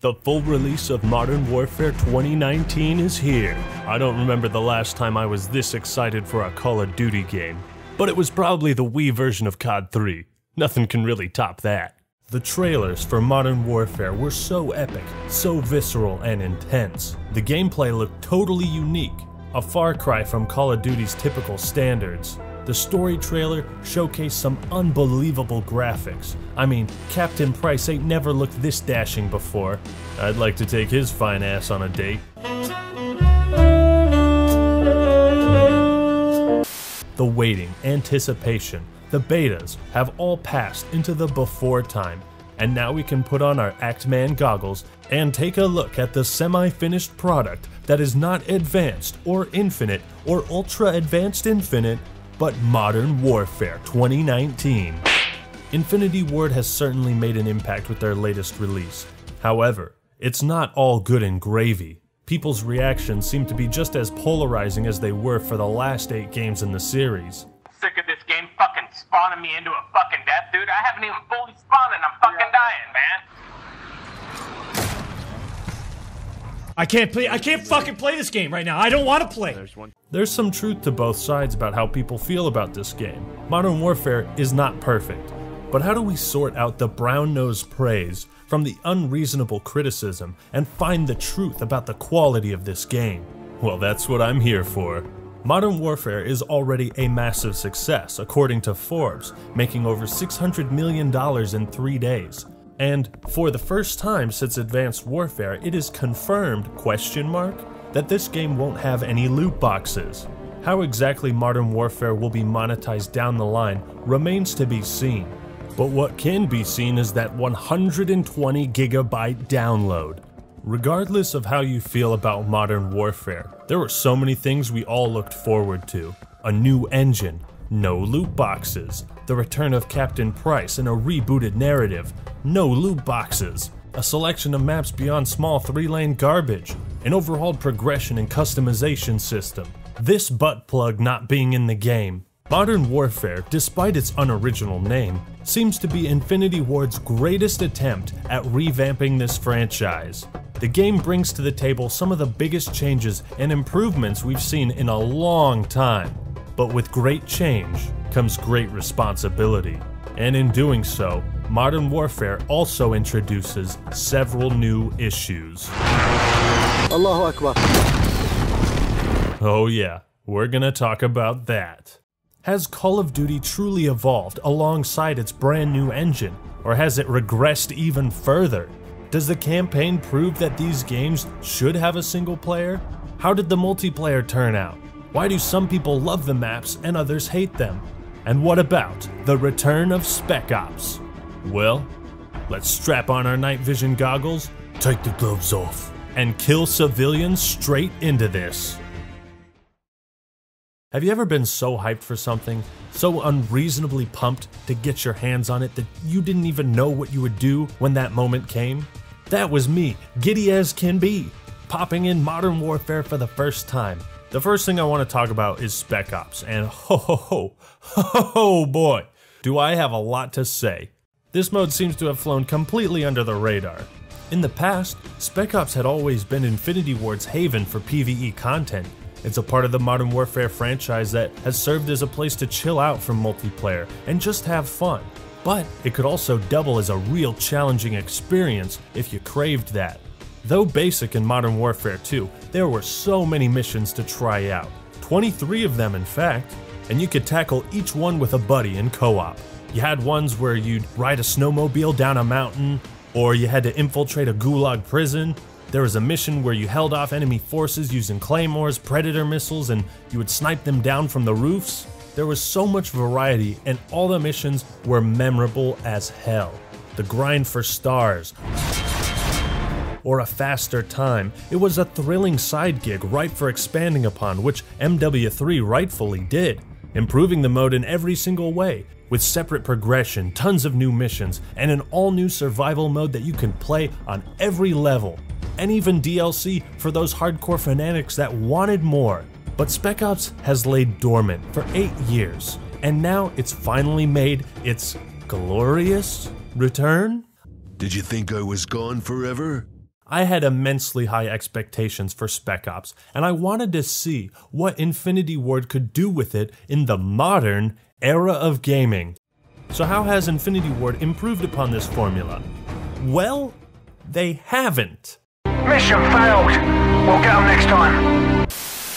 The full release of Modern Warfare 2019 is here. I don't remember the last time I was this excited for a Call of Duty game, but it was probably the Wii version of COD 3. Nothing can really top that. The trailers for Modern Warfare were so epic, so visceral and intense. The gameplay looked totally unique, a far cry from Call of Duty's typical standards. The story trailer showcased some unbelievable graphics. I mean, Captain Price ain't never looked this dashing before. I'd like to take his fine ass on a date. The waiting, anticipation, the betas have all passed into the before time, and now we can put on our Actman goggles and take a look at the semi-finished product that is not advanced or infinite or ultra advanced infinite, but Modern Warfare 2019. Infinity Ward has certainly made an impact with their latest release. However, it's not all good and gravy. People's reactions seem to be just as polarizing as they were for the last 8 games in the series. Sick of this game fucking spawning me into a fucking death, dude. I haven't even fully spawned and I'm fucking dying, man. I can't fucking play this game right now. I don't want to play. There's some truth to both sides about how people feel about this game. Modern Warfare is not perfect, but how do we sort out the brown-nosed praise from the unreasonable criticism and find the truth about the quality of this game? Well, that's what I'm here for. Modern Warfare is already a massive success, according to Forbes, making over $600 million in 3 days. And for the first time since Advanced Warfare, it is confirmed, that this game won't have any loot boxes. How exactly Modern Warfare will be monetized down the line remains to be seen. But what can be seen is that 120 gigabyte download. Regardless of how you feel about Modern Warfare, there were so many things we all looked forward to. A new engine, no loot boxes, the return of Captain Price and a rebooted narrative, no loot boxes, a selection of maps beyond small 3-lane garbage, an overhauled progression and customization system, this butt plug not being in the game. Modern Warfare, despite its unoriginal name, seems to be Infinity Ward's greatest attempt at revamping this franchise. The game brings to the table some of the biggest changes and improvements we've seen in a long time. But with great change comes great responsibility. And in doing so, Modern Warfare also introduces several new issues. Allahu Akbar. Oh yeah, we're gonna talk about that. Has Call of Duty truly evolved alongside its brand new engine, or has it regressed even further? Does the campaign prove that these games should have a single player? How did the multiplayer turn out? Why do some people love the maps and others hate them? And what about the return of Spec Ops? Well, let's strap on our night vision goggles, take the gloves off, and kill civilians straight into this. Have you ever been so hyped for something, so unreasonably pumped to get your hands on it that you didn't even know what you would do when that moment came? That was me, giddy as can be, popping in Modern Warfare for the first time. The first thing I want to talk about is Spec Ops, and ho boy, do I have a lot to say. This mode seems to have flown completely under the radar. In the past, Spec Ops had always been Infinity Ward's haven for PvE content. It's a part of the Modern Warfare franchise that has served as a place to chill out from multiplayer and just have fun. But it could also double as a real challenging experience if you craved that. Though basic in Modern Warfare 2, there were so many missions to try out. 23 of them in fact, and you could tackle each one with a buddy in co-op. You had ones where you'd ride a snowmobile down a mountain, or you had to infiltrate a gulag prison. There was a mission where you held off enemy forces using claymores, predator missiles, and you would snipe them down from the roofs. There was so much variety, and all the missions were memorable as hell. The grind for stars, or a faster time. It was a thrilling side gig ripe for expanding upon, which MW3 rightfully did, improving the mode in every single way, with separate progression, tons of new missions, and an all-new survival mode that you can play on every level, and even DLC for those hardcore fanatics that wanted more. But Spec Ops has laid dormant for 8 years, and now it's finally made its glorious return? Did you think I was gone forever? I had immensely high expectations for Spec Ops, and I wanted to see what Infinity Ward could do with it in the modern era of gaming. So how has Infinity Ward improved upon this formula? Well, they haven't. Mission failed. We'll get them next time.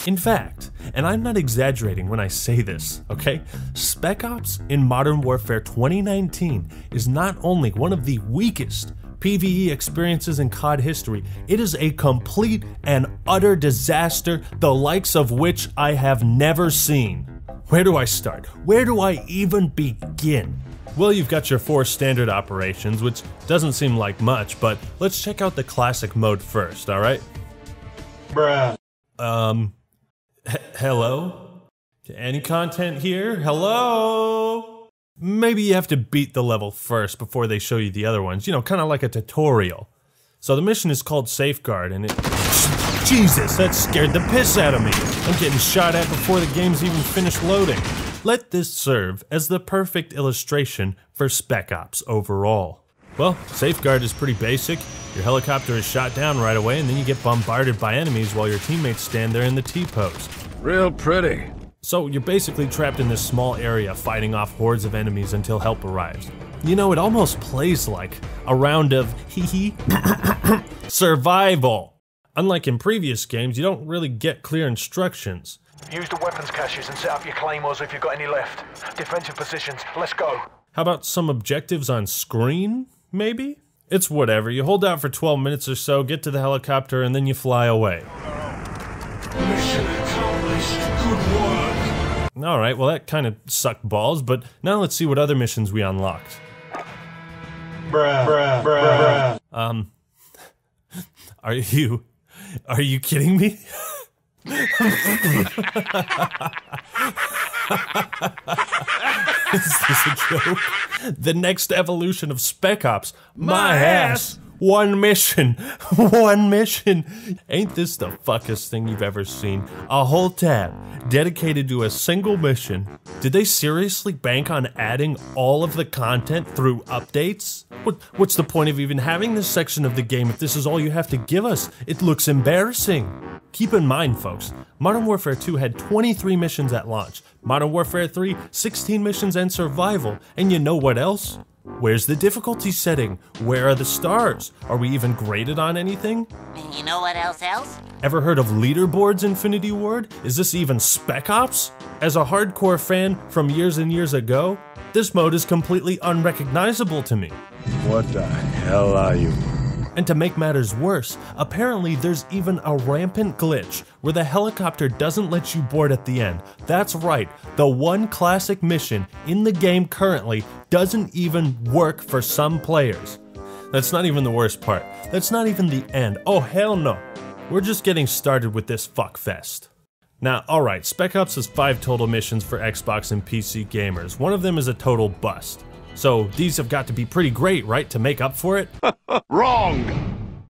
In fact, and I'm not exaggerating when I say this, okay? Spec Ops in Modern Warfare 2019 is not only one of the weakest PvE experiences in COD history, it is a complete and utter disaster, the likes of which I have never seen. Where do I start? Where do I even begin? Well, you've got your 4 standard operations, which doesn't seem like much, but let's check out the classic mode first, alright? Bruh. Hello? Any content here? Hello? Maybe you have to beat the level first before they show you the other ones, you know, kind of like a tutorial. So the mission is called Safeguard, and it... Jesus, that scared the piss out of me! I'm getting shot at before the game's even finished loading. Let this serve as the perfect illustration for Spec Ops overall. Well, Safeguard is pretty basic. Your helicopter is shot down right away, and then you get bombarded by enemies while your teammates stand there in the T-pose. Real pretty. So you're basically trapped in this small area fighting off hordes of enemies until help arrives. You know, it almost plays like a round of hee-hee survival. Unlike in previous games, you don't really get clear instructions. Use the weapons caches and set up your claymores if you've got any left. Defensive positions, let's go. How about some objectives on screen, maybe? It's whatever, you hold out for 12 minutes or so, get to the helicopter, and then you fly away. Mission accomplished. Good work. Alright, well that kind of sucked balls, but now let's see what other missions we unlocked. Bruh. Are you kidding me? Is this a joke? The next evolution of Spec Ops. My ass! One mission. One mission. Ain't this the fuckest thing you've ever seen? A whole tab dedicated to a single mission. Did they seriously bank on adding all of the content through updates? What's the point of even having this section of the game if this is all you have to give us? It looks embarrassing. Keep in mind, folks, Modern Warfare 2 had 23 missions at launch. Modern Warfare 3, 16 missions and survival. And you know what else? Where's the difficulty setting? Where are the stars? Are we even graded on anything? You know what else? Ever heard of leaderboards, Infinity Ward? Is this even Spec Ops? As a hardcore fan from years and years ago, this mode is completely unrecognizable to me. What the hell are you? And to make matters worse, apparently there's even a rampant glitch where the helicopter doesn't let you board at the end. That's right, the one classic mission in the game currently doesn't even work for some players. That's not even the worst part. That's not even the end. Oh hell no. We're just getting started with this fuckfest. Now, alright, Spec Ops has 5 total missions for Xbox and PC gamers. One of them is a total bust. So these have got to be pretty great, right, to make up for it? Wrong!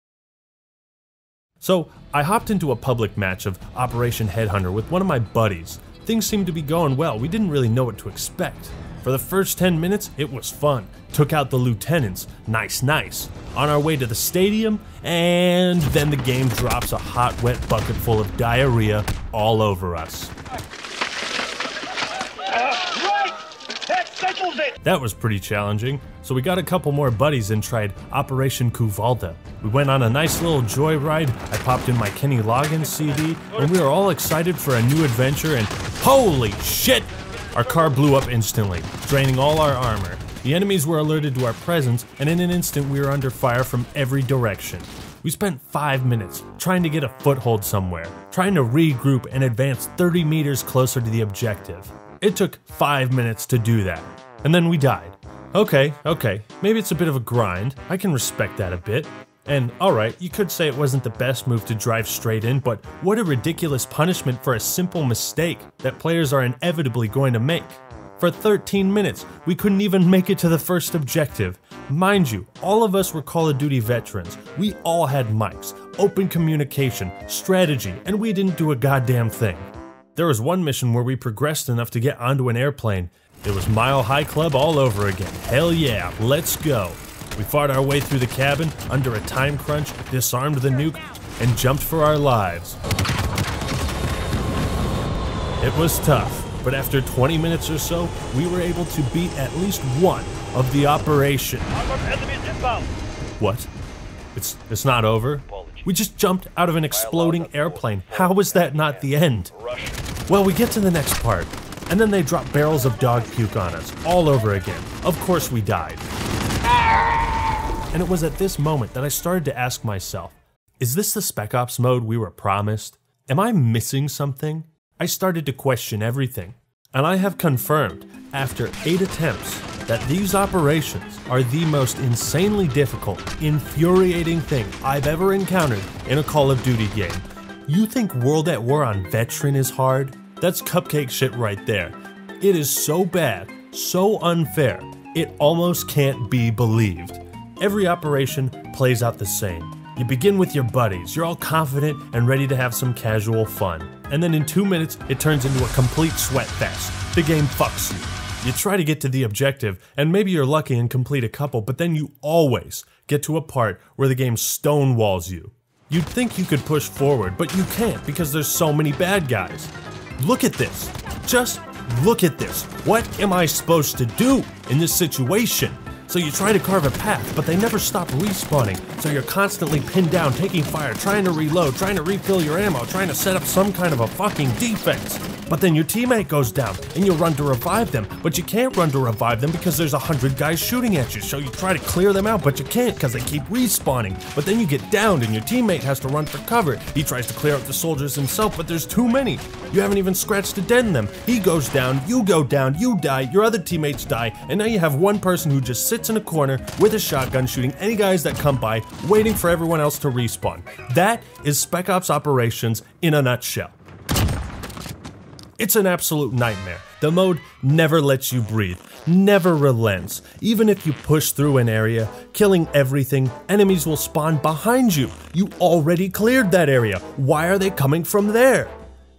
So I hopped into a public match of Operation Headhunter with one of my buddies. Things seemed to be going well, we didn't really know what to expect. For the first 10 minutes, it was fun. Took out the lieutenants, nice. On our way to the stadium, and then the game drops a hot, wet bucket full of diarrhea all over us. That was pretty challenging, so we got a couple more buddies and tried Operation Kuvalda. We went on a nice little joyride, I popped in my Kenny Loggins CD, and we were all excited for a new adventure, and holy shit! Our car blew up instantly, draining all our armor. The enemies were alerted to our presence, and in an instant we were under fire from every direction. We spent 5 minutes trying to get a foothold somewhere, trying to regroup and advance 30 meters closer to the objective. It took 5 minutes to do that, and then we died. Okay, maybe it's a bit of a grind, I can respect that a bit. And alright, you could say it wasn't the best move to drive straight in, but what a ridiculous punishment for a simple mistake that players are inevitably going to make. For 13 minutes, we couldn't even make it to the first objective. Mind you, all of us were Call of Duty veterans. We all had mics, open communication, strategy, and we didn't do a goddamn thing. There was one mission where we progressed enough to get onto an airplane. It was Mile High Club all over again. Hell yeah, let's go. We fought our way through the cabin under a time crunch, disarmed the nuke, and jumped for our lives. It was tough, but after 20 minutes or so, we were able to beat at least one of the operation. What? It's not over? We just jumped out of an exploding airplane. How was that not the end? Well, we get to the next part, and then they drop barrels of dog puke on us, all over again. Of course we died. And it was at this moment that I started to ask myself, is this the Spec Ops mode we were promised? Am I missing something? I started to question everything, and I have confirmed, after 8 attempts, that these operations are the most insanely difficult, infuriating thing I've ever encountered in a Call of Duty game. You think World at War on Veteran is hard? That's cupcake shit right there. It is so bad, so unfair, it almost can't be believed. Every operation plays out the same. You begin with your buddies, you're all confident and ready to have some casual fun. And then in 2 minutes, it turns into a complete sweat fest. The game fucks you. You try to get to the objective, and maybe you're lucky and complete a couple, but then you always get to a part where the game stonewalls you. You'd think you could push forward, but you can't because there's so many bad guys. Look at this. Just look at this. What am I supposed to do in this situation? So you try to carve a path, but they never stop respawning. So you're constantly pinned down, taking fire, trying to reload, trying to refill your ammo, trying to set up some kind of a fucking defense. But then your teammate goes down, and you run to revive them, but you can't run to revive them because there's 100 guys shooting at you. So you try to clear them out, but you can't because they keep respawning. But then you get downed, and your teammate has to run for cover. He tries to clear out the soldiers himself, but there's too many. You haven't even scratched a dent in them. He goes down, you die, your other teammates die, and now you have one person who just sits in a corner with a shotgun shooting any guys that come by, waiting for everyone else to respawn. That is Spec Ops Operations in a nutshell. It's an absolute nightmare. The mode never lets you breathe, never relents. Even if you push through an area, killing everything, enemies will spawn behind you. You already cleared that area. Why are they coming from there?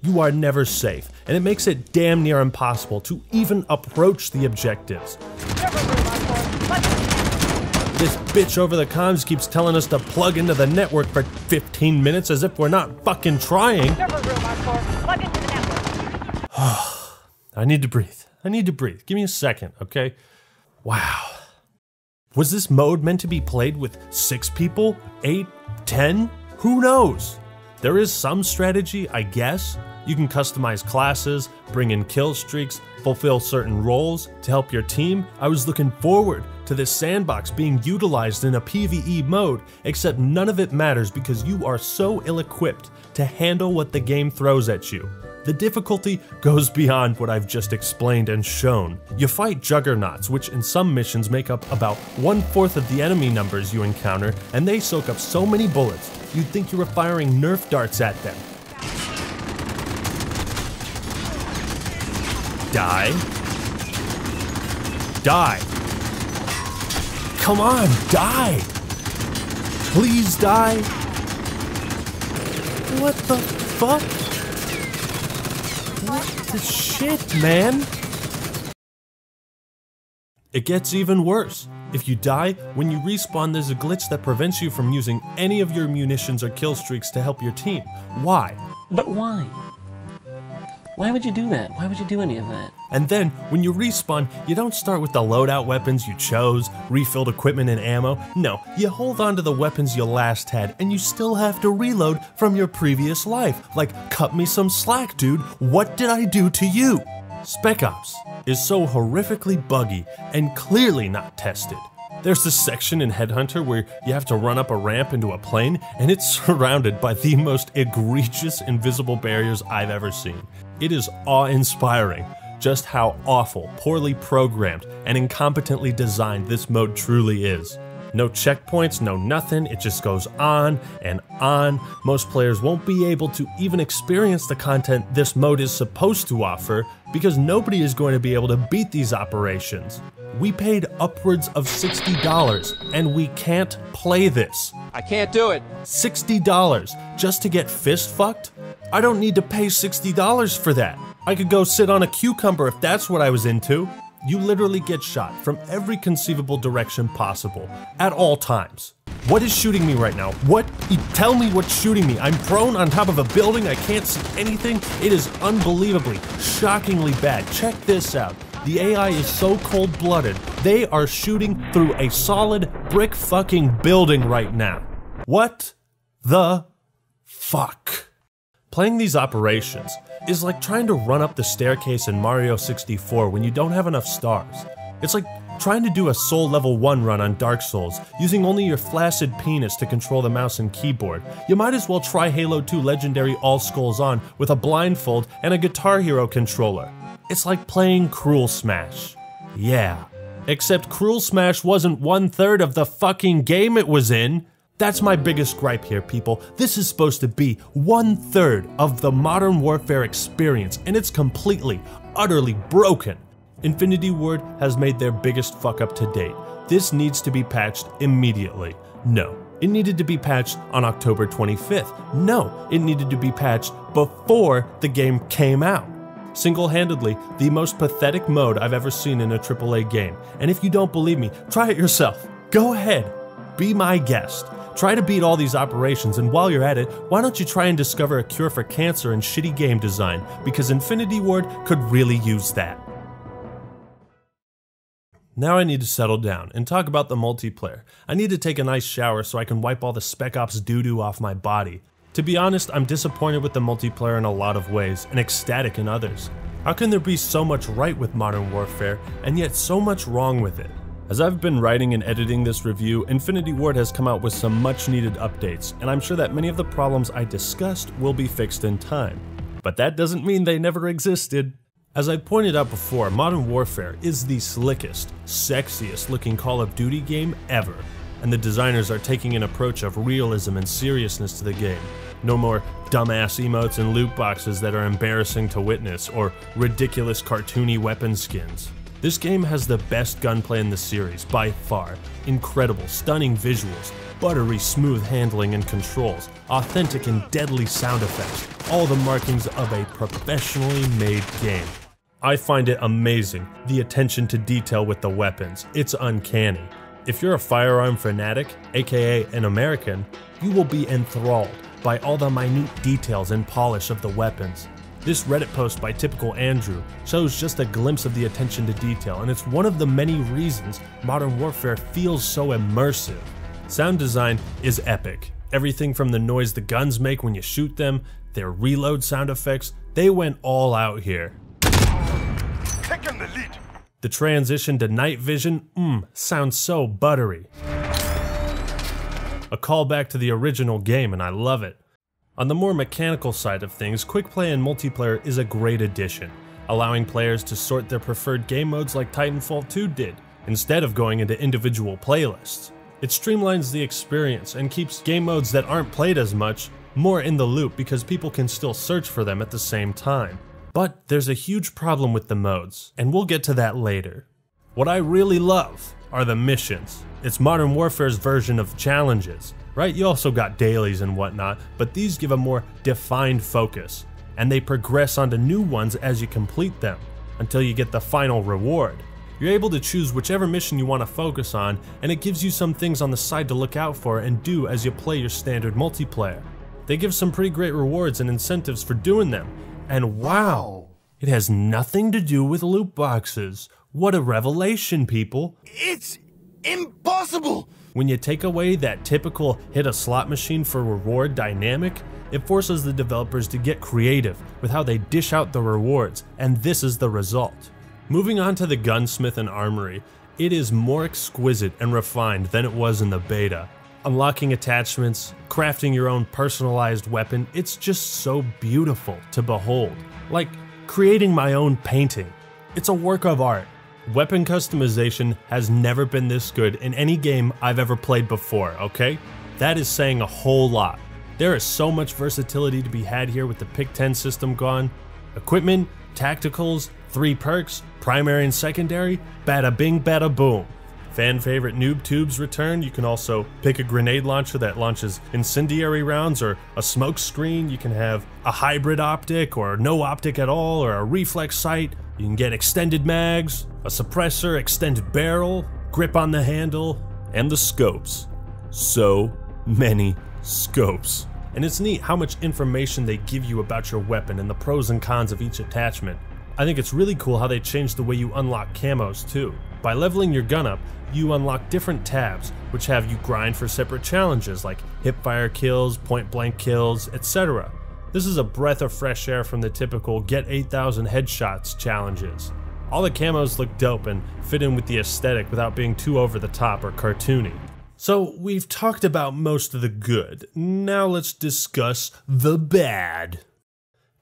You are never safe, and it makes it damn near impossible to even approach the objectives. This bitch over the comms keeps telling us to plug into the network for 15 minutes as if we're not fucking trying. Plug into the network. I need to breathe. Give me a second, okay? Wow. Was this mode meant to be played with 6 people? 8? 10? Who knows? There is some strategy, I guess. You can customize classes, bring in killstreaks, fulfill certain roles to help your team. I was looking forward to this sandbox being utilized in a PvE mode, except none of it matters because you are so ill-equipped to handle what the game throws at you. The difficulty goes beyond what I've just explained and shown. You fight juggernauts, which in some missions make up about 1/4 of the enemy numbers you encounter, and they soak up so many bullets, you'd think you were firing Nerf darts at them. Die. Die. Come on, die. Please die. What the fuck? What the shit, man? It gets even worse. If you die, when you respawn, there's a glitch that prevents you from using any of your munitions or kill streaks to help your team. Why? But why? Why would you do that? Why would you do any of that? And then, when you respawn, you don't start with the loadout weapons you chose, refilled equipment and ammo. No, you hold on to the weapons you last had, and you still have to reload from your previous life. Like, cut me some slack, dude. What did I do to you? Spec Ops is so horrifically buggy and clearly not tested. There's this section in Headhunter where you have to run up a ramp into a plane, and it's surrounded by the most egregious invisible barriers I've ever seen. It is awe-inspiring just how awful, poorly programmed, and incompetently designed this mode truly is. No checkpoints, no nothing, it just goes on and on. Most players won't be able to even experience the content this mode is supposed to offer because nobody is going to be able to beat these operations. We paid upwards of $60 and we can't play this. I can't do it. $60 just to get fist fucked? I don't need to pay $60 for that. I could go sit on a cucumber if that's what I was into. You literally get shot from every conceivable direction possible, at all times. What is shooting me right now? What? Tell me what's shooting me. I'm prone on top of a building, I can't see anything. It is unbelievably, shockingly bad. Check this out. The AI is so cold-blooded, they are shooting through a solid brick fucking building right now. What the fuck? Playing these operations is like trying to run up the staircase in Mario 64 when you don't have enough stars. It's like trying to do a Soul Level 1 run on Dark Souls, using only your flaccid penis to control the mouse and keyboard. You might as well try Halo 2 Legendary All Skulls On with a blindfold and a Guitar Hero controller. It's like playing Cruel Smash. Yeah. Except Cruel Smash wasn't 1/3 of the fucking game it was in. That's my biggest gripe here, people. This is supposed to be 1/3 of the Modern Warfare experience, and it's completely, utterly broken. Infinity Ward has made their biggest fuck up to date. This needs to be patched immediately. No, it needed to be patched on October 25th. No, it needed to be patched before the game came out. Single-handedly, the most pathetic mode I've ever seen in a AAA game. And if you don't believe me, try it yourself. Go ahead, be my guest. Try to beat all these operations, and while you're at it, why don't you try and discover a cure for cancer and shitty game design, because Infinity Ward could really use that. Now I need to settle down and talk about the multiplayer. I need to take a nice shower so I can wipe all the Spec Ops doo-doo off my body. To be honest, I'm disappointed with the multiplayer in a lot of ways, and ecstatic in others. How can there be so much right with Modern Warfare, and yet so much wrong with it? As I've been writing and editing this review, Infinity Ward has come out with some much needed updates, and I'm sure that many of the problems I discussed will be fixed in time. But that doesn't mean they never existed. As I pointed out before, Modern Warfare is the slickest, sexiest looking Call of Duty game ever, and the designers are taking an approach of realism and seriousness to the game. No more dumbass emotes and loot boxes that are embarrassing to witness, or ridiculous cartoony weapon skins. This game has the best gunplay in the series, by far. Incredible, stunning visuals, buttery smooth handling and controls, authentic and deadly sound effects, all the markings of a professionally made game. I find it amazing, the attention to detail with the weapons. It's uncanny. If you're a firearm fanatic, aka an American, you will be enthralled by all the minute details and polish of the weapons. This Reddit post by Typical Andrew shows just a glimpse of the attention to detail, and it's one of the many reasons Modern Warfare feels so immersive. Sound design is epic. Everything from the noise the guns make when you shoot them, their reload sound effects, they went all out here. Taking the lead. The transition to night vision, sounds so buttery. A callback to the original game, and I love it. On the more mechanical side of things, quick play and multiplayer is a great addition, allowing players to sort their preferred game modes like Titanfall 2 did, instead of going into individual playlists. It streamlines the experience and keeps game modes that aren't played as much more in the loop because people can still search for them at the same time. But there's a huge problem with the modes, and we'll get to that later. What I really love are the missions. It's Modern Warfare's version of challenges, right? You also got dailies and whatnot, but these give a more defined focus, and they progress onto new ones as you complete them, until you get the final reward. You're able to choose whichever mission you want to focus on, and it gives you some things on the side to look out for and do as you play your standard multiplayer. They give some pretty great rewards and incentives for doing them, and wow, it has nothing to do with loot boxes. What a revelation, people. It's impossible! When you take away that typical hit a slot machine for reward dynamic, it forces the developers to get creative with how they dish out the rewards, and this is the result. Moving on to the Gunsmith and Armory, it is more exquisite and refined than it was in the beta. Unlocking attachments, crafting your own personalized weapon, it's just so beautiful to behold. Like creating my own painting. It's a work of art. Weapon customization has never been this good in any game I've ever played before, okay? That is saying a whole lot. There is so much versatility to be had here with the Pick 10 system gone. Equipment, tacticals, 3 perks, primary and secondary, bada bing bada boom. Fan favorite noob tubes return. You can also pick a grenade launcher that launches incendiary rounds or a smoke screen. You can have a hybrid optic or no optic at all or a reflex sight. You can get extended mags, a suppressor, extended barrel, grip on the handle, and the scopes. So many scopes. And it's neat how much information they give you about your weapon and the pros and cons of each attachment. I think it's really cool how they changed the way you unlock camos too. By leveling your gun up, you unlock different tabs, which have you grind for separate challenges like hipfire kills, point blank kills, etc. This is a breath of fresh air from the typical get 8,000 headshots challenges. All the camos look dope and fit in with the aesthetic without being too over the top or cartoony. So we've talked about most of the good, now let's discuss the bad.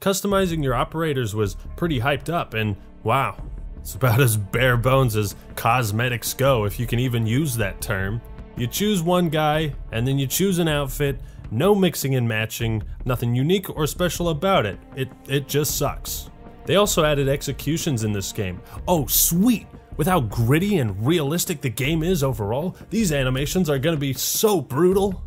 Customizing your operators was pretty hyped up and wow, it's about as bare bones as cosmetics go, if you can even use that term. You choose one guy and then you choose an outfit, no mixing and matching, nothing unique or special about it, it just sucks. They also added executions in this game. Oh sweet! With how gritty and realistic the game is overall, these animations are gonna be so brutal.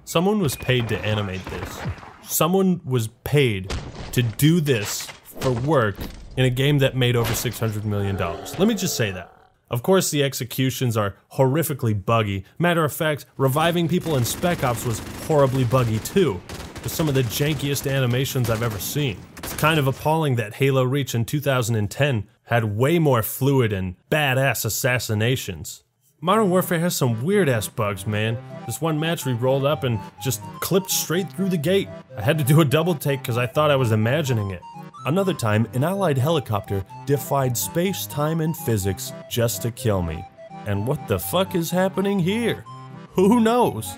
Someone was paid to animate this. Someone was paid to do this for work in a game that made over $600 million. Let me just say that. Of course, the executions are horrifically buggy. Matter of fact, reviving people in Spec Ops was horribly buggy too, with some of the jankiest animations I've ever seen. It's kind of appalling that Halo Reach in 2010 had way more fluid and badass assassinations. Modern Warfare has some weird ass bugs, man. This one match we rolled up and just clipped straight through the gate. I had to do a double take because I thought I was imagining it. Another time, an allied helicopter defied space, time, and physics just to kill me. And what the fuck is happening here? Who knows?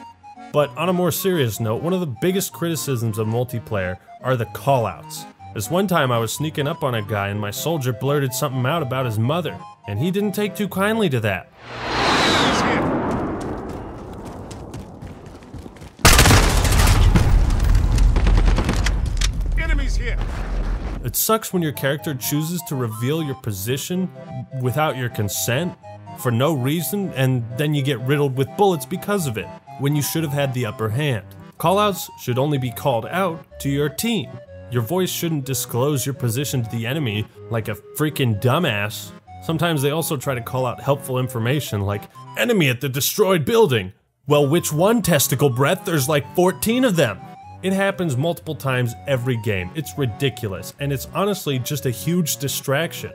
But on a more serious note, one of the biggest criticisms of multiplayer are the callouts. This one time I was sneaking up on a guy and my soldier blurted something out about his mother, and he didn't take too kindly to that. Enemies here! It sucks when your character chooses to reveal your position without your consent for no reason, and then you get riddled with bullets because of it, when you should have had the upper hand. Callouts should only be called out to your team. Your voice shouldn't disclose your position to the enemy like a freaking dumbass. Sometimes they also try to call out helpful information like, enemy at the destroyed building. Well, which one, testicle breath? There's like 14 of them. It happens multiple times every game. It's ridiculous, and it's honestly just a huge distraction.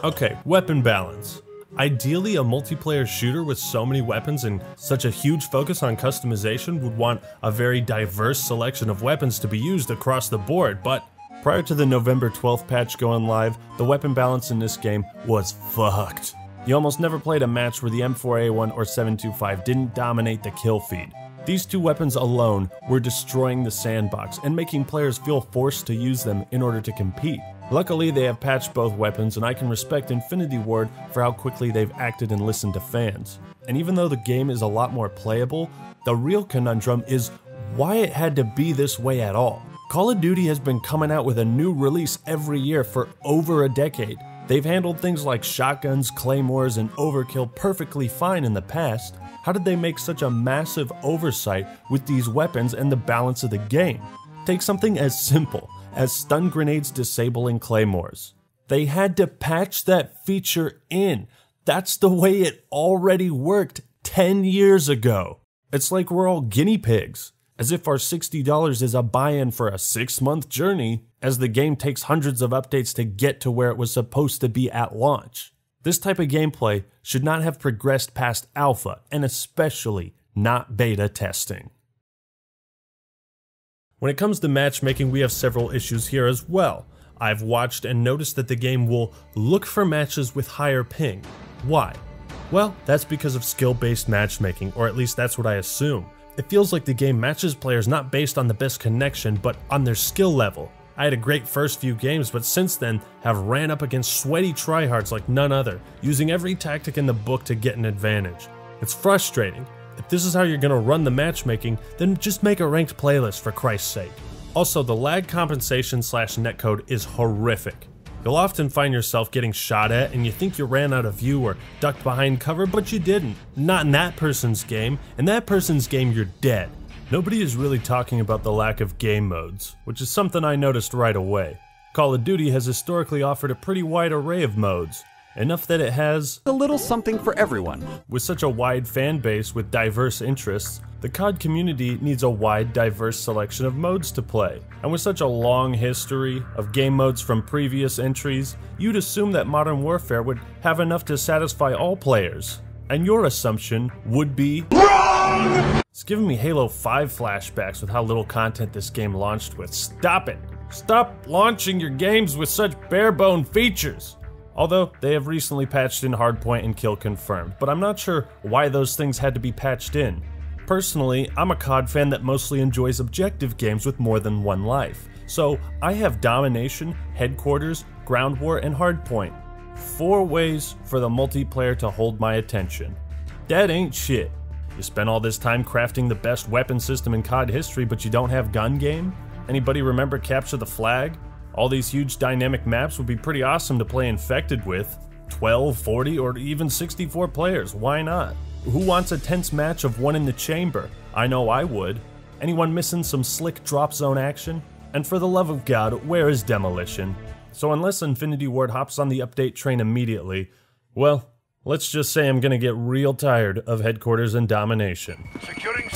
Okay, weapon balance. Ideally, a multiplayer shooter with so many weapons and such a huge focus on customization would want a very diverse selection of weapons to be used across the board, but prior to the November 12th patch going live, the weapon balance in this game was fucked. You almost never played a match where the M4A1 or 725 didn't dominate the kill feed. These two weapons alone were destroying the sandbox and making players feel forced to use them in order to compete. Luckily, they have patched both weapons, and I can respect Infinity Ward for how quickly they've acted and listened to fans. And even though the game is a lot more playable, the real conundrum is why it had to be this way at all. Call of Duty has been coming out with a new release every year for over a decade. They've handled things like shotguns, claymores, and overkill perfectly fine in the past. How did they make such a massive oversight with these weapons and the balance of the game? Take something as simple as stun grenades disabling claymores. They had to patch that feature in. That's the way it already worked 10 years ago. It's like we're all guinea pigs, as if our $60 is a buy-in for a 6-month journey, as the game takes hundreds of updates to get to where it was supposed to be at launch. This type of gameplay should not have progressed past alpha, and especially not beta testing. When it comes to matchmaking, we have several issues here as well. I've watched and noticed that the game will look for matches with higher ping. Why? Well, that's because of skill-based matchmaking, or at least that's what I assume. It feels like the game matches players not based on the best connection, but on their skill level. I had a great first few games, but since then have ran up against sweaty tryhards like none other, using every tactic in the book to get an advantage. It's frustrating. If this is how you're gonna run the matchmaking, then just make a ranked playlist for Christ's sake. Also, the lag compensation / netcode is horrific. You'll often find yourself getting shot at and you think you ran out of view or ducked behind cover, but you didn't. Not in that person's game. In that person's game, you're dead. Nobody is really talking about the lack of game modes, which is something I noticed right away. Call of Duty has historically offered a pretty wide array of modes, enough that it has a little something for everyone. With such a wide fan base with diverse interests, the COD community needs a wide, diverse selection of modes to play. And with such a long history of game modes from previous entries, you'd assume that Modern Warfare would have enough to satisfy all players. And your assumption would be wrong! It's giving me Halo 5 flashbacks with how little content this game launched with. Stop it! Stop launching your games with such bare-bone features! Although, they have recently patched in Hardpoint and Kill Confirmed, but I'm not sure why those things had to be patched in. Personally, I'm a COD fan that mostly enjoys objective games with more than one life. So, I have Domination, Headquarters, Ground War, and Hardpoint. 4 ways for the multiplayer to hold my attention. That ain't shit. You spent all this time crafting the best weapon system in COD history, but you don't have gun game? Anybody remember Capture the Flag? All these huge dynamic maps would be pretty awesome to play Infected with. 12, 40, or even 64 players, why not? Who wants a tense match of one in the chamber? I know I would. Anyone missing some slick drop zone action? And for the love of God, where is Demolition? So unless Infinity Ward hops on the update train immediately, well, let's just say I'm gonna get real tired of Headquarters and Domination. Securing.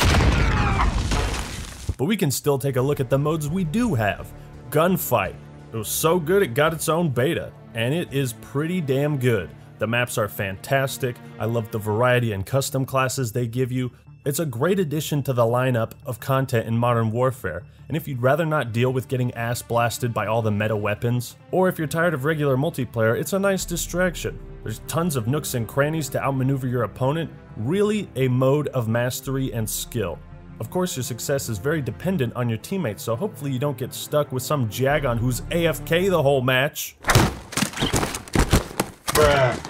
But we can still take a look at the modes we do have. Gunfight. It was so good it got its own beta, and it is pretty damn good. The maps are fantastic, I love the variety and custom classes they give you. It's a great addition to the lineup of content in Modern Warfare, and if you'd rather not deal with getting ass blasted by all the meta weapons, or if you're tired of regular multiplayer, it's a nice distraction. There's tons of nooks and crannies to outmaneuver your opponent, really a mode of mastery and skill. Of course, your success is very dependent on your teammates, so hopefully you don't get stuck with some Jagon who's AFK the whole match. Bruh.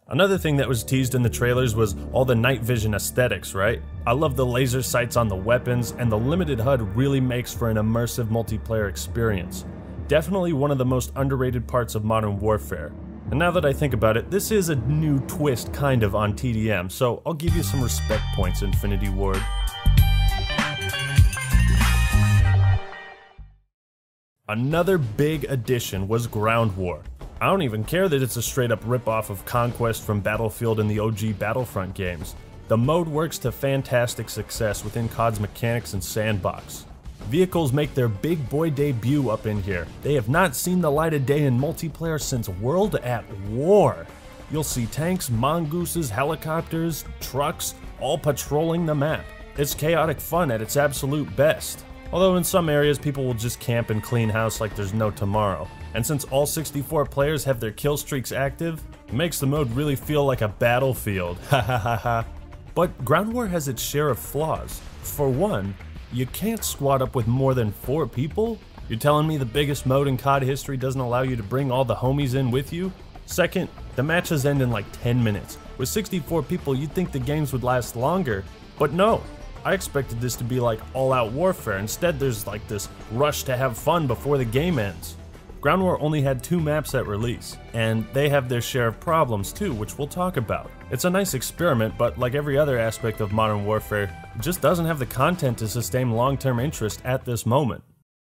Another thing that was teased in the trailers was all the night vision aesthetics, right? I love the laser sights on the weapons, and the limited HUD really makes for an immersive multiplayer experience. Definitely one of the most underrated parts of Modern Warfare. And now that I think about it, this is a new twist kind of on TDM, so I'll give you some respect points, Infinity Ward. Another big addition was Ground War. I don't even care that it's a straight up ripoff of Conquest from Battlefield and the OG Battlefront games. The mode works to fantastic success within COD's mechanics and sandbox. Vehicles make their big boy debut up in here. They have not seen the light of day in multiplayer since World at War. You'll see tanks, mongooses, helicopters, trucks, all patrolling the map. It's chaotic fun at its absolute best. Although in some areas people will just camp and clean house like there's no tomorrow. And since all 64 players have their killstreaks active, it makes the mode really feel like a battlefield, ha ha ha ha. But Ground War has its share of flaws. For one, you can't squad up with more than 4 people? You're telling me the biggest mode in COD history doesn't allow you to bring all the homies in with you? Second, the matches end in like 10 minutes. With 64 people, you'd think the games would last longer, but no. I expected this to be like all-out warfare. Instead, there's like this rush to have fun before the game ends. Ground War only had 2 maps at release, and they have their share of problems too, which we'll talk about. It's a nice experiment, but like every other aspect of Modern Warfare, it just doesn't have the content to sustain long-term interest at this moment.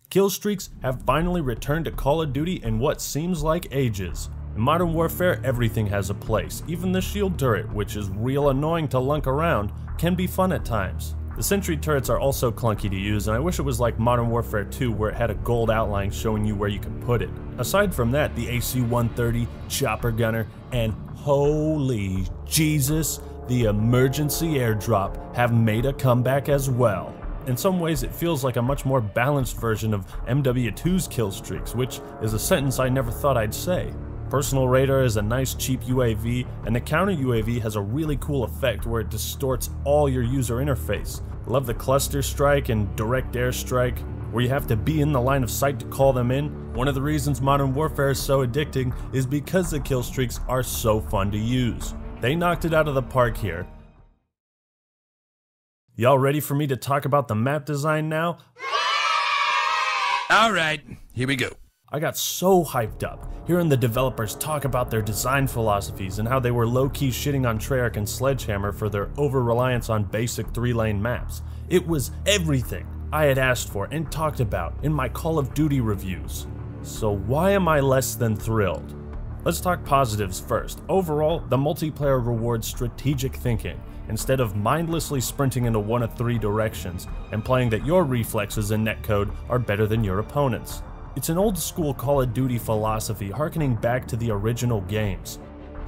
Killstreaks have finally returned to Call of Duty in what seems like ages. In Modern Warfare, everything has a place. Even the shield turret, which is real annoying to lunk around, can be fun at times. The sentry turrets are also clunky to use, and I wish it was like Modern Warfare 2 where it had a gold outline showing you where you can put it. Aside from that, the AC-130, chopper gunner, and holy Jesus, the emergency airdrop have made a comeback as well. In some ways, it feels like a much more balanced version of MW2's Killstreaks, which is a sentence I never thought I'd say. Personal Radar is a nice cheap UAV, and the counter UAV has a really cool effect where it distorts all your user interface. Love the cluster strike and direct airstrike, where you have to be in the line of sight to call them in. One of the reasons Modern Warfare is so addicting is because the killstreaks are so fun to use. They knocked it out of the park here. Y'all ready for me to talk about the map design now? Alright, here we go. I got so hyped up hearing the developers talk about their design philosophies and how they were low-key shitting on Treyarch and Sledgehammer for their over-reliance on basic 3-lane maps. It was everything I had asked for and talked about in my Call of Duty reviews. So why am I less than thrilled? Let's talk positives first. Overall, the multiplayer rewards strategic thinking, instead of mindlessly sprinting into one of three directions and playing that your reflexes and netcode are better than your opponent's. It's an old school Call of Duty philosophy harkening back to the original games.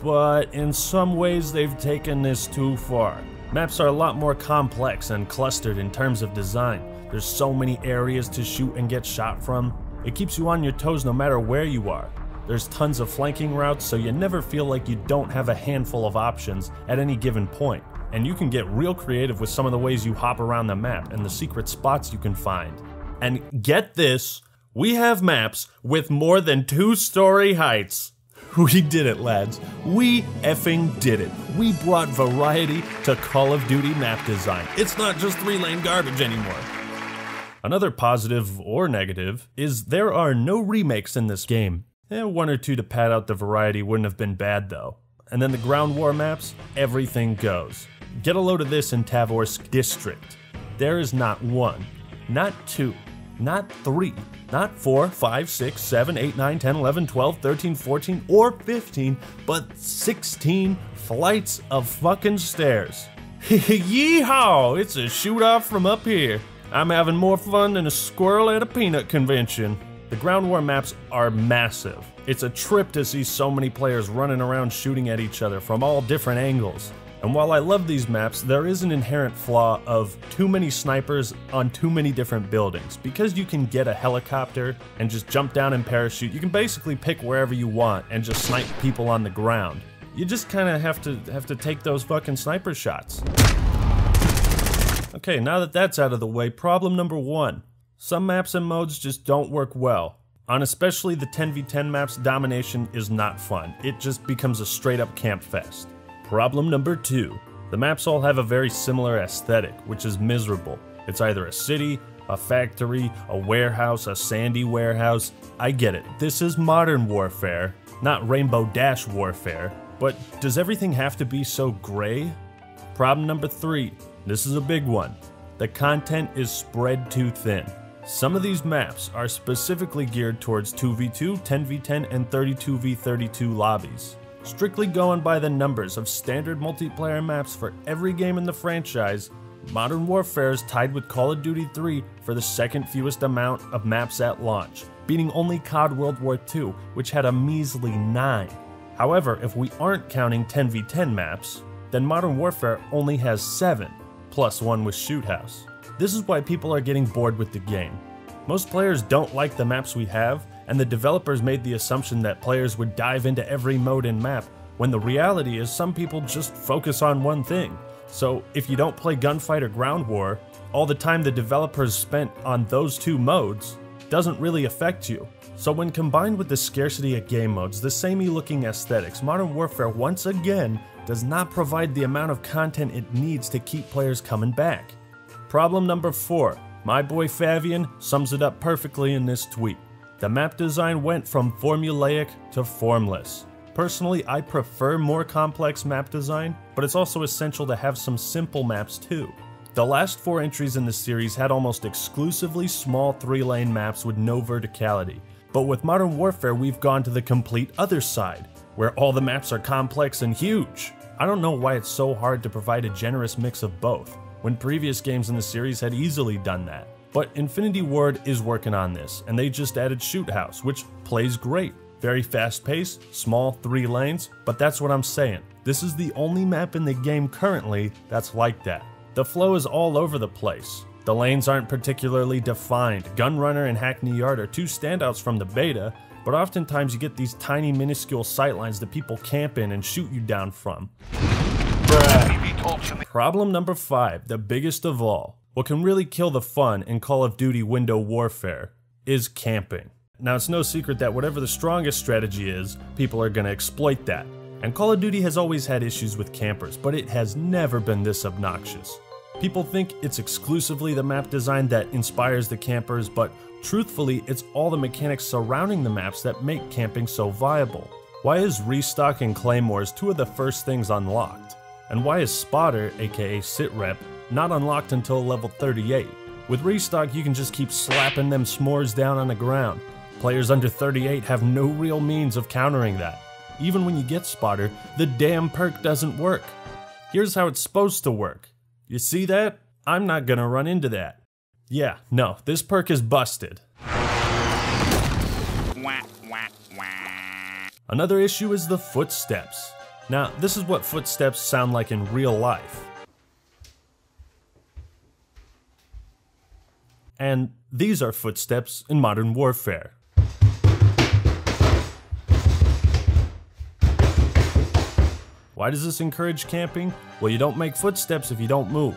But in some ways they've taken this too far. Maps are a lot more complex and clustered in terms of design. There's so many areas to shoot and get shot from. It keeps you on your toes no matter where you are. There's tons of flanking routes, so you never feel like you don't have a handful of options at any given point. And you can get real creative with some of the ways you hop around the map and the secret spots you can find. And get this, we have maps with more than 2-story heights. We did it, lads. We effing did it. We brought variety to Call of Duty map design. It's not just 3-lane garbage anymore. Another positive or negative is there are no remakes in this game. One or two to pad out the variety wouldn't have been bad though. And then the ground war maps, everything goes. Get a load of this in Tavorsk District. There is not 1, not 2, not 3, not 4, 5, 6, 7, 8, 9, 10, 11, 12, 13, 14, or 15, but 16 flights of fucking stairs. Yeehaw! It's a shoot-off from up here. I'm having more fun than a squirrel at a peanut convention. The ground war maps are massive. It's a trip to see so many players running around shooting at each other from all different angles. And while I love these maps, there is an inherent flaw of too many snipers on too many different buildings. Because you can get a helicopter and just jump down and parachute, you can basically pick wherever you want and just snipe people on the ground. You just kind of have to take those fucking sniper shots. Okay, now that that's out of the way, problem number 1. Some maps and modes just don't work well. On especially the 10v10 maps, domination is not fun. It just becomes a straight up camp fest. Problem number 2. The maps all have a very similar aesthetic, which is miserable. It's either a city, a factory, a warehouse, a sandy warehouse. I get it, this is modern warfare, not Rainbow Dash warfare. But does everything have to be so gray? Problem number 3. This is a big one. The content is spread too thin. Some of these maps are specifically geared towards 2v2, 10v10, and 32v32 lobbies. Strictly going by the numbers of standard multiplayer maps for every game in the franchise, Modern Warfare is tied with Call of Duty 3 for the second fewest amount of maps at launch, beating only COD World War II, which had a measly 9. However, if we aren't counting 10v10 maps, then Modern Warfare only has 7, plus 1 with Shoot House. This is why people are getting bored with the game. Most players don't like the maps we have, and the developers made the assumption that players would dive into every mode and map, when the reality is some people just focus on one thing. So if you don't play Gunfight or Ground War, all the time the developers spent on those 2 modes doesn't really affect you. So when combined with the scarcity of game modes, the samey looking aesthetics, Modern Warfare once again does not provide the amount of content it needs to keep players coming back. Problem number 4. My boy Fabian sums it up perfectly in this tweet. The map design went from formulaic to formless. Personally, I prefer more complex map design, but it's also essential to have some simple maps too. The last 4 entries in the series had almost exclusively small 3-lane maps with no verticality. But with Modern Warfare, we've gone to the complete other side, where all the maps are complex and huge. I don't know why it's so hard to provide a generous mix of both, when previous games in the series had easily done that. But Infinity Ward is working on this, and they just added Shoot House, which plays great. Very fast paced, small 3 lanes, but that's what I'm saying. This is the only map in the game currently that's like that. The flow is all over the place. The lanes aren't particularly defined. Gunrunner and Hackney Yard are 2 standouts from the beta, but oftentimes you get these tiny minuscule sightlines that people camp in and shoot you down from. Problem number 5, the biggest of all. What can really kill the fun in Call of Duty window warfare is camping. Now it's no secret that whatever the strongest strategy is, people are gonna exploit that. And Call of Duty has always had issues with campers, but it has never been this obnoxious. People think it's exclusively the map design that inspires the campers, but truthfully, it's all the mechanics surrounding the maps that make camping so viable. Why is restock and claymores 2 of the first things unlocked? And why is Spotter, aka Sitrep, not unlocked until level 38. With restock, you can just keep slapping them s'mores down on the ground. Players under 38 have no real means of countering that. Even when you get spotter, the damn perk doesn't work. Here's how it's supposed to work. You see that? I'm not gonna run into that. Yeah, no, this perk is busted. Another issue is the footsteps. Now, this is what footsteps sound like in real life. And these are footsteps in Modern Warfare. Why does this encourage camping? Well, you don't make footsteps if you don't move.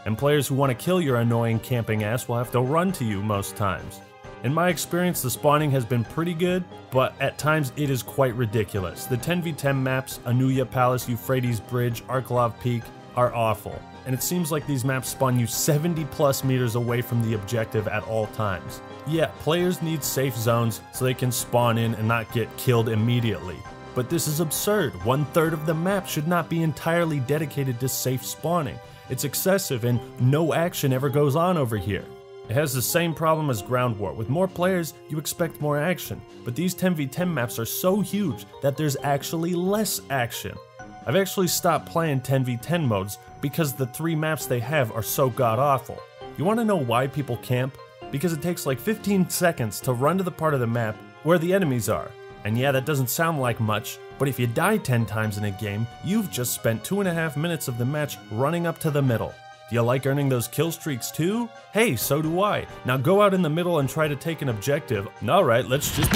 And players who want to kill your annoying camping ass will have to run to you most times. In my experience, the spawning has been pretty good, but at times it is quite ridiculous. The 10v10 maps, Anuya Palace, Euphrates Bridge, Arklov Peak, are awful. And it seems like these maps spawn you 70 plus meters away from the objective at all times. Yeah, players need safe zones so they can spawn in and not get killed immediately. But this is absurd. 1/3 of the map should not be entirely dedicated to safe spawning. It's excessive and no action ever goes on over here. It has the same problem as Ground War. With more players, you expect more action. But these 10v10 maps are so huge that there's actually less action. I've actually stopped playing 10v10 modes because the 3 maps they have are so god-awful. You want to know why people camp? Because it takes like 15 seconds to run to the part of the map where the enemies are. And yeah, that doesn't sound like much, but if you die 10 times in a game, you've just spent 2.5 minutes of the match running up to the middle. Do you like earning those kill streaks too? Hey, so do I. Now go out in the middle and try to take an objective. Alright, let's just...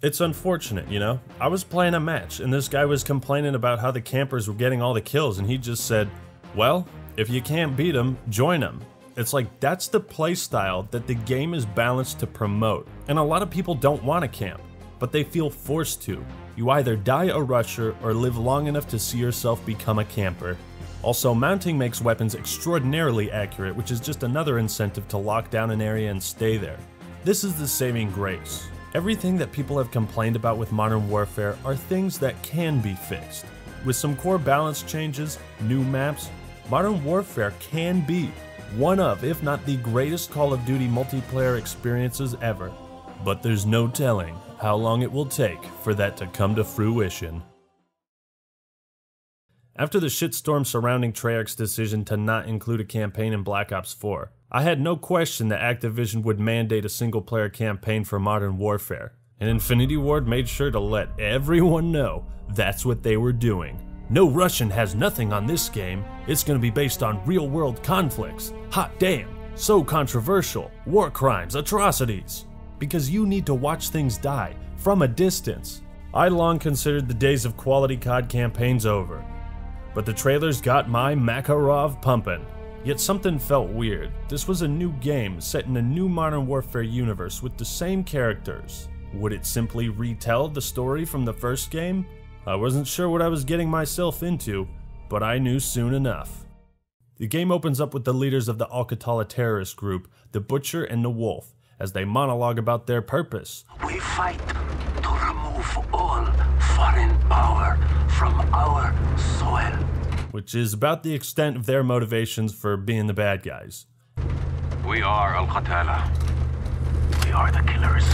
It's unfortunate, you know? I was playing a match, and this guy was complaining about how the campers were getting all the kills, and he just said, well, if you can't beat them, join them. It's like, that's the playstyle that the game is balanced to promote. And a lot of people don't want to camp, but they feel forced to. You either die a rusher or live long enough to see yourself become a camper. Also, mounting makes weapons extraordinarily accurate, which is just another incentive to lock down an area and stay there. This is the saving grace. Everything that people have complained about with Modern Warfare are things that can be fixed. With some core balance changes, new maps, Modern Warfare can be one of, if not the greatest Call of Duty multiplayer experiences ever. But there's no telling how long it will take for that to come to fruition. After the shitstorm surrounding Treyarch's decision to not include a campaign in Black Ops 4, I had no question that Activision would mandate a single-player campaign for Modern Warfare, and Infinity Ward made sure to let everyone know that's what they were doing. No Russian has nothing on this game, it's gonna be based on real-world conflicts. Hot damn, so controversial, war crimes, atrocities. Because you need to watch things die, from a distance. I long considered the days of quality COD campaigns over, but the trailers got my Makarov pumping. Yet something felt weird. This was a new game set in a new Modern Warfare universe with the same characters. Would it simply retell the story from the first game? I wasn't sure what I was getting myself into, but I knew soon enough. The game opens up with the leaders of the Al-Qatala terrorist group, the Butcher and the Wolf, as they monologue about their purpose. We fight to remove all foreign power from our soil. Which is about the extent of their motivations for being the bad guys. We are Al-Qatala. We are the killers.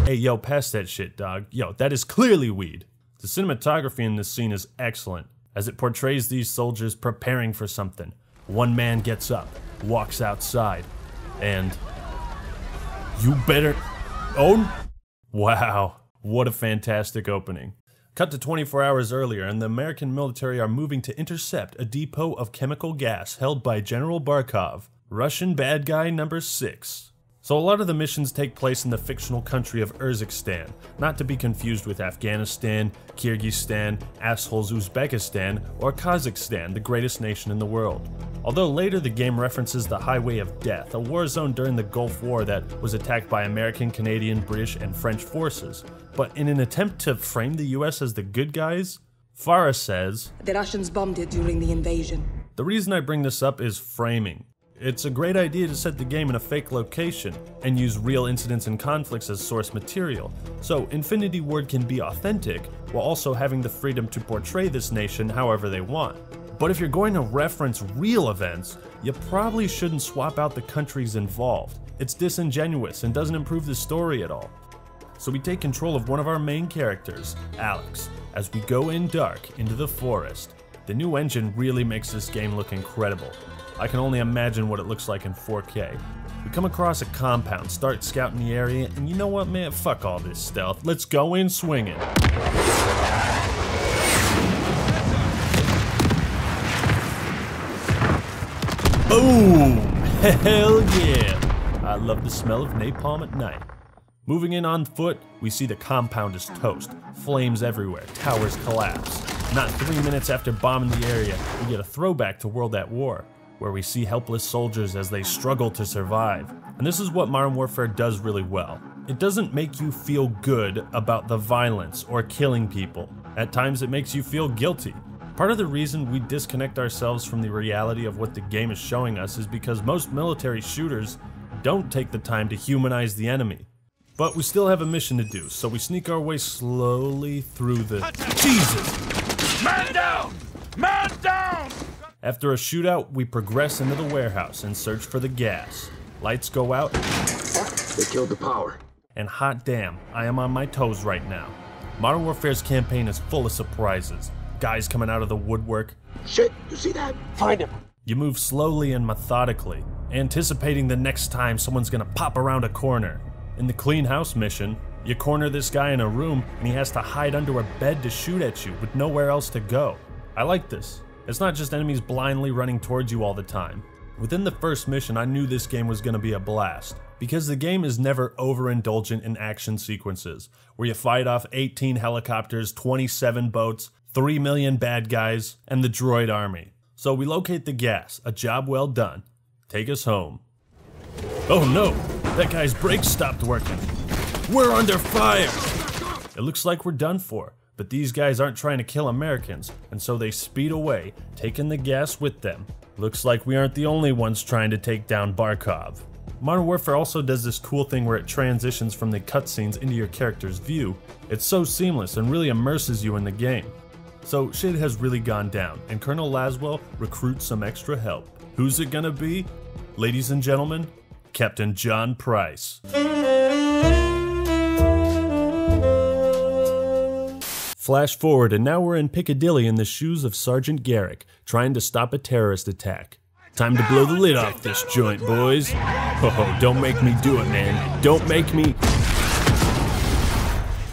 Hey yo, pass that shit, dog. Yo, that is clearly weed. The cinematography in this scene is excellent, as it portrays these soldiers preparing for something. One man gets up, walks outside, and... you better... oh... wow, what a fantastic opening. Cut to 24 hours earlier, and the American military are moving to intercept a depot of chemical gas held by General Barkov, Russian bad guy number 6. So a lot of the missions take place in the fictional country of Urzikstan, not to be confused with Afghanistan, Kyrgyzstan, assholes Uzbekistan, or Kazakhstan, the greatest nation in the world. Although later the game references the Highway of Death, a war zone during the Gulf War that was attacked by American, Canadian, British, and French forces. But in an attempt to frame the US as the good guys, Farah says, "The Russians bombed it during the invasion." The reason I bring this up is framing. It's a great idea to set the game in a fake location and use real incidents and conflicts as source material, so Infinity Ward can be authentic while also having the freedom to portray this nation however they want. But if you're going to reference real events, you probably shouldn't swap out the countries involved. It's disingenuous and doesn't improve the story at all. So we take control of one of our main characters, Alex, as we go in dark into the forest. The new engine really makes this game look incredible. I can only imagine what it looks like in 4K. We come across a compound, start scouting the area, and you know what, man? Fuck all this stealth. Let's go in swinging. Boom! Hell yeah! I love the smell of napalm at night. Moving in on foot, we see the compound is toast. Flames everywhere, towers collapse. Not 3 minutes after bombing the area, we get a throwback to World at War, where we see helpless soldiers as they struggle to survive. And this is what Modern Warfare does really well. It doesn't make you feel good about the violence or killing people. At times it makes you feel guilty. Part of the reason we disconnect ourselves from the reality of what the game is showing us is because most military shooters don't take the time to humanize the enemy. But we still have a mission to do, so we sneak our way slowly through the... Jesus! Man down! Man down! After a shootout, we progress into the warehouse and search for the gas. Lights go out. They killed the power. And hot damn, I am on my toes right now. Modern Warfare's campaign is full of surprises. Guys coming out of the woodwork. Shit, you see that? Find him. You move slowly and methodically, anticipating the next time someone's gonna pop around a corner. In the clean house mission, you corner this guy in a room and he has to hide under a bed to shoot at you with nowhere else to go. I like this. It's not just enemies blindly running towards you all the time. Within the first mission, I knew this game was going to be a blast, because the game is never overindulgent in action sequences, where you fight off 18 helicopters, 27 boats, 3 million bad guys, and the droid army. So we locate the gas, a job well done. Take us home. Oh no, that guy's brakes stopped working. We're under fire! It looks like we're done for. But these guys aren't trying to kill Americans, and so they speed away, taking the gas with them. Looks like we aren't the only ones trying to take down Barkov. Modern Warfare also does this cool thing where it transitions from the cutscenes into your character's view. It's so seamless and really immerses you in the game. So shit has really gone down, and Colonel Laswell recruits some extra help. Who's it gonna be? Ladies and gentlemen, Captain John Price. Flash forward, and now we're in Piccadilly in the shoes of Sergeant Garrick, trying to stop a terrorist attack. Time to blow the lid off this joint, boys. Oh, don't make me do it, man. Don't make me...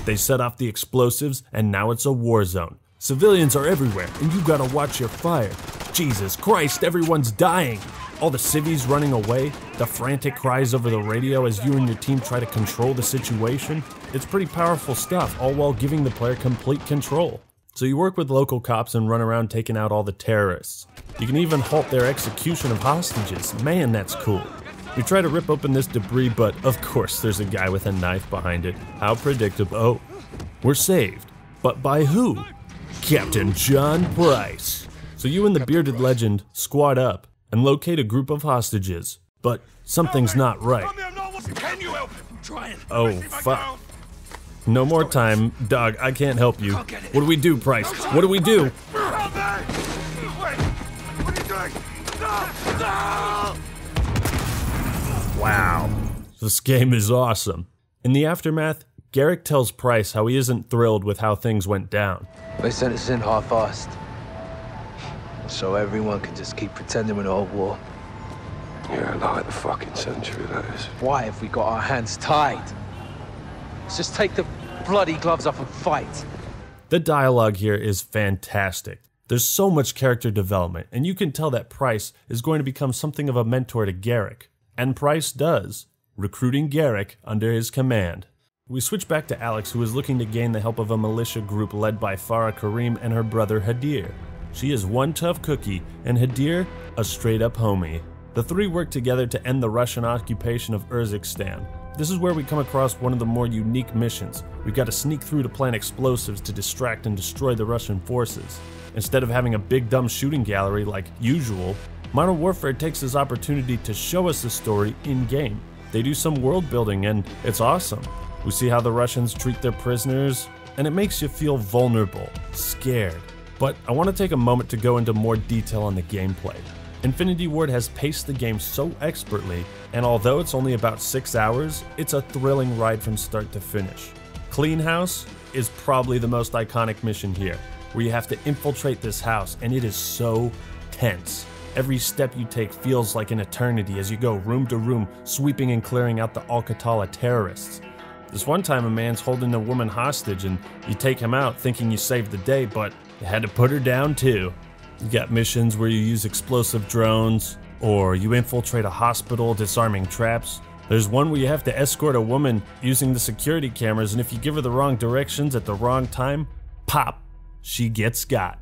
They set off the explosives, and now it's a war zone. Civilians are everywhere, and you gotta watch your fire. Jesus Christ, everyone's dying. All the civvies running away, the frantic cries over the radio as you and your team try to control the situation. It's pretty powerful stuff, all while giving the player complete control. So you work with local cops and run around taking out all the terrorists. You can even halt their execution of hostages. Man, that's cool. We try to rip open this debris, but of course there's a guy with a knife behind it. How predictable. Oh, we're saved. But by who? Captain John Price. So you and the bearded legend squad up and locate a group of hostages. But something's not right. Oh, fuck. No more time. Dog, I can't help you. What do we do, Price? What do we do? Wow. This game is awesome. In the aftermath, Garrick tells Price how he isn't thrilled with how things went down. They sent us in half-assed, so everyone can just keep pretending we're in a whole war. Yeah, like the fucking century, that is. Why have we got our hands tied? Let's just take the bloody gloves off and fight. The dialogue here is fantastic. There's so much character development, and you can tell that Price is going to become something of a mentor to Garrick. And Price does, recruiting Garrick under his command. We switch back to Alex, who is looking to gain the help of a militia group led by Farah Kareem and her brother Hadir. She is one tough cookie, and Hadir, a straight-up homie. The three work together to end the Russian occupation of Urzikstan. This is where we come across one of the more unique missions. We've got to sneak through to plant explosives to distract and destroy the Russian forces. Instead of having a big dumb shooting gallery like usual, Modern Warfare takes this opportunity to show us the story in-game. They do some world building and it's awesome. We see how the Russians treat their prisoners, and it makes you feel vulnerable, scared. But I want to take a moment to go into more detail on the gameplay. Infinity Ward has paced the game so expertly, and although it's only about 6 hours, it's a thrilling ride from start to finish. Clean House is probably the most iconic mission here, where you have to infiltrate this house, and it is so tense. Every step you take feels like an eternity as you go room to room, sweeping and clearing out the Al-Qatala terrorists. This one time a man's holding a woman hostage and you take him out thinking you saved the day, but you had to put her down too. You got missions where you use explosive drones, or you infiltrate a hospital disarming traps. There's one where you have to escort a woman using the security cameras, and if you give her the wrong directions at the wrong time, pop, she gets got.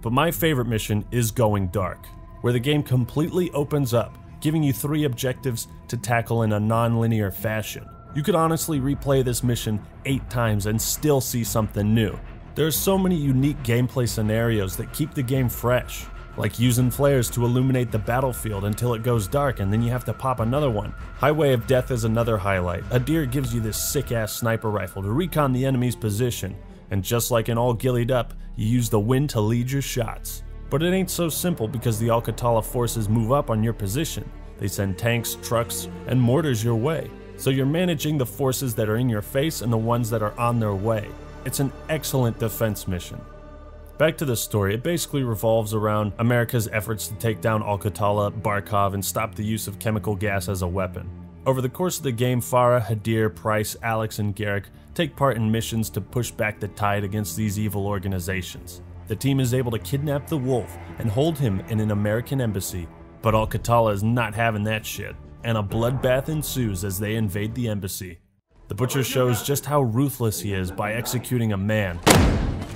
But my favorite mission is Going Dark, where the game completely opens up, giving you 3 objectives to tackle in a non-linear fashion. You could honestly replay this mission 8 times and still see something new. There are so many unique gameplay scenarios that keep the game fresh, like using flares to illuminate the battlefield until it goes dark and then you have to pop another one. Highway of Death is another highlight. Hadir gives you this sick-ass sniper rifle to recon the enemy's position, and just like in All Gillied Up, you use the wind to lead your shots. But it ain't so simple because the Al-Qatala forces move up on your position. They send tanks, trucks, and mortars your way. So you're managing the forces that are in your face and the ones that are on their way. It's an excellent defense mission. Back to the story, it basically revolves around America's efforts to take down Al-Qatala, Barkov, and stop the use of chemical gas as a weapon. Over the course of the game, Farah, Hadir, Price, Alex, and Garrick take part in missions to push back the tide against these evil organizations. The team is able to kidnap the Wolf and hold him in an American embassy, but Al-Qatala is not having that shit, and a bloodbath ensues as they invade the embassy. The Butcher shows just how ruthless he is by executing a man,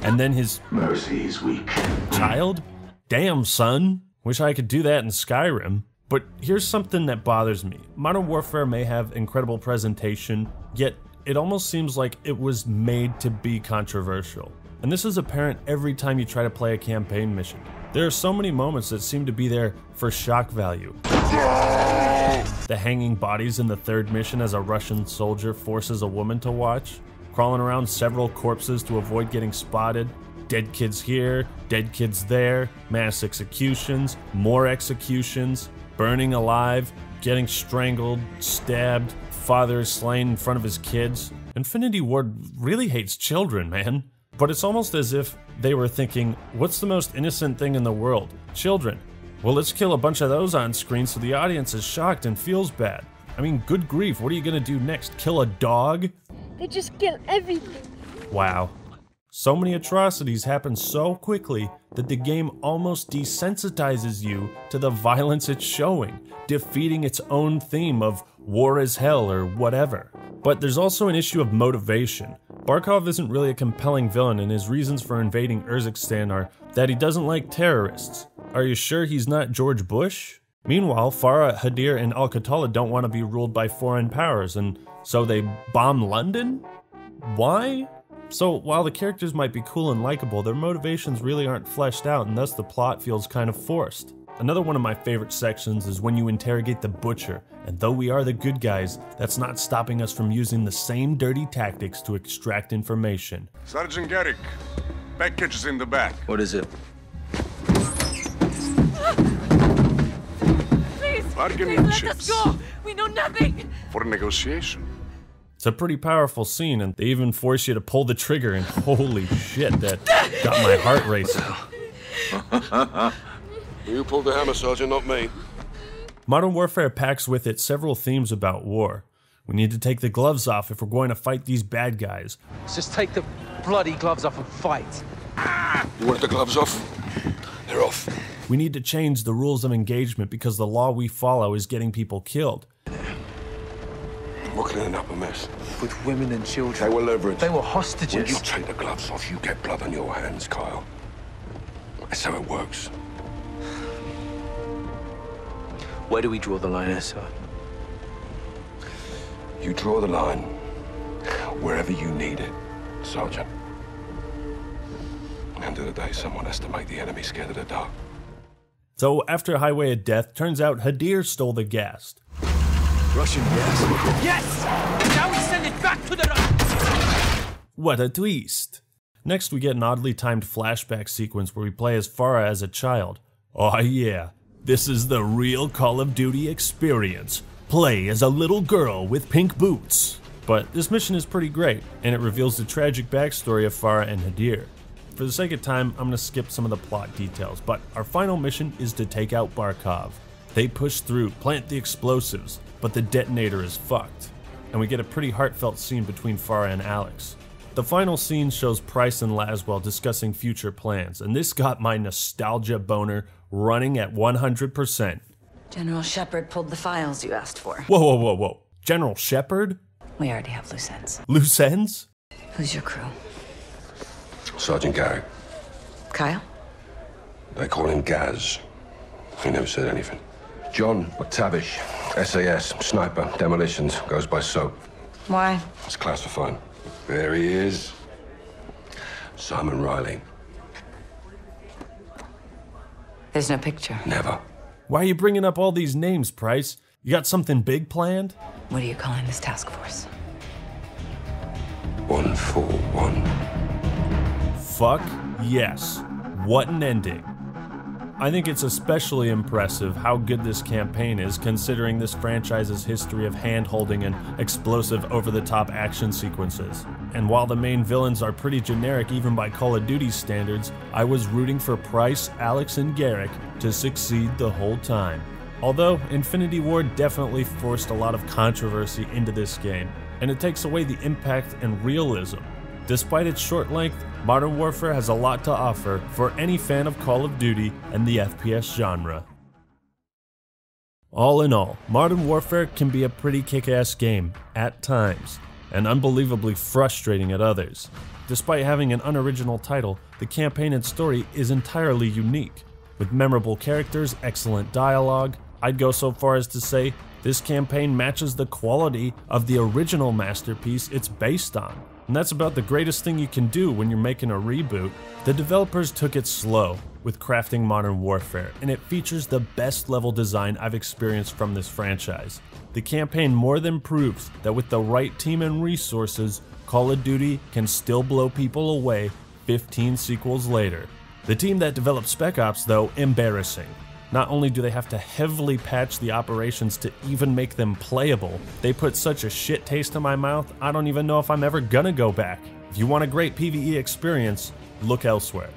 and then his mercy is weak. Child? Damn, son. Wish I could do that in Skyrim. But here's something that bothers me. Modern Warfare may have incredible presentation, yet it almost seems like it was made to be controversial. And this is apparent every time you try to play a campaign mission. There are so many moments that seem to be there for shock value. The hanging bodies in the 3rd mission as a Russian soldier forces a woman to watch, crawling around several corpses to avoid getting spotted, dead kids here, dead kids there, mass executions, more executions, burning alive, getting strangled, stabbed, father is slain in front of his kids. Infinity Ward really hates children, man. But it's almost as if they were thinking, what's the most innocent thing in the world? Children. Well, let's kill a bunch of those on screen so the audience is shocked and feels bad. I mean, good grief, what are you gonna do next? Kill a dog? They just kill everything. Wow. So many atrocities happen so quickly that the game almost desensitizes you to the violence it's showing, defeating its own theme of war is hell or whatever. But there's also an issue of motivation. Barkov isn't really a compelling villain, and his reasons for invading Urzikstan are that he doesn't like terrorists. Are you sure he's not George Bush? Meanwhile, Farah, Hadir, and Al-Qatala don't want to be ruled by foreign powers, and so they bomb London? Why? So while the characters might be cool and likable, their motivations really aren't fleshed out, and thus the plot feels kind of forced. Another one of my favorite sections is when you interrogate the Butcher, and though we are the good guys, that's not stopping us from using the same dirty tactics to extract information. Sergeant Garrick, package is in the back. What is it? Bargaining Please let chips. us go! We know nothing! For negotiation. It's a pretty powerful scene, and they even force you to pull the trigger, and holy shit, that got my heart racing. You pulled the hammer, Sergeant, not me. Modern Warfare packs with it several themes about war. We need to take the gloves off if we're going to fight these bad guys. Let's just take the bloody gloves off and fight. You want the gloves off? They're off. We need to change the rules of engagement because the law we follow is getting people killed. We're cleaning up a mess. With women and children. They were leveraged. They were hostages. When you take the gloves off, you get blood on your hands, Kyle. That's how it works. Where do we draw the line, sir? You draw the line wherever you need it, Sergeant. At the end of the day, someone has to make the enemy scared of the dark. So after Highway of Death, turns out Hadir stole the gas. Russian gas. Yes! Now we send it back to the... What a twist! Next, we get an oddly timed flashback sequence where we play as Farah as a child. Oh yeah, this is the real Call of Duty experience. Play as a little girl with pink boots. But this mission is pretty great, and it reveals the tragic backstory of Farah and Hadir. For the sake of time, I'm going to skip some of the plot details, but our final mission is to take out Barkov. They push through, plant the explosives, but the detonator is fucked. And we get a pretty heartfelt scene between Farah and Alex. The final scene shows Price and Laswell discussing future plans, and this got my nostalgia boner running at 100%. General Shepard pulled the files you asked for. Whoa, whoa, whoa, whoa. General Shepard? We already have loose ends. Loose ends? Who's your crew? Sergeant Garrick. Kyle? They call him Gaz. He never said anything. John McTavish, SAS, sniper, demolitions, goes by SOAP. Why? It's classified. There he is. Simon Riley. There's no picture. Never. Why are you bringing up all these names, Price? You got something big planned? What are you calling this task force? 141. Fuck yes. What an ending. I think it's especially impressive how good this campaign is, considering this franchise's history of hand-holding and explosive over-the-top action sequences. And while the main villains are pretty generic even by Call of Duty standards, I was rooting for Price, Alex, and Garrick to succeed the whole time. Although, Infinity Ward definitely forced a lot of controversy into this game, and it takes away the impact and realism. Despite its short length, Modern Warfare has a lot to offer for any fan of Call of Duty and the FPS genre. All in all, Modern Warfare can be a pretty kick-ass game, at times, and unbelievably frustrating at others. Despite having an unoriginal title, the campaign and story is entirely unique. With memorable characters, excellent dialogue, I'd go so far as to say this campaign matches the quality of the original masterpiece it's based on. And that's about the greatest thing you can do when you're making a reboot. The developers took it slow with crafting Modern Warfare, and it features the best level design I've experienced from this franchise. The campaign more than proves that with the right team and resources, Call of Duty can still blow people away 15 sequels later. The team that developed Spec Ops, though, embarrassing. Not only do they have to heavily patch the operations to even make them playable, they put such a shit taste in my mouth, I don't even know if I'm ever gonna go back. If you want a great PvE experience, look elsewhere.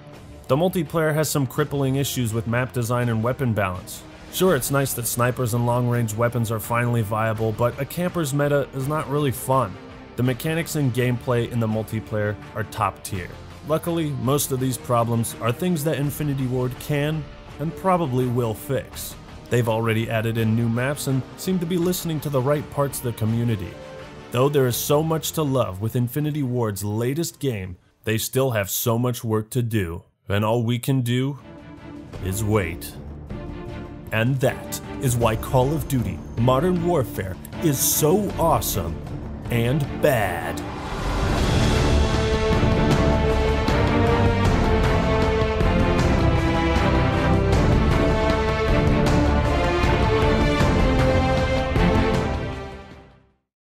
The multiplayer has some crippling issues with map design and weapon balance. Sure, it's nice that snipers and long-range weapons are finally viable, but a camper's meta is not really fun. The mechanics and gameplay in the multiplayer are top tier. Luckily, most of these problems are things that Infinity Ward can and probably will fix. They've already added in new maps and seem to be listening to the right parts of the community. Though there is so much to love with Infinity Ward's latest game, they still have so much work to do, and all we can do is wait. And that is why Call of Duty Modern Warfare is so awesome and bad.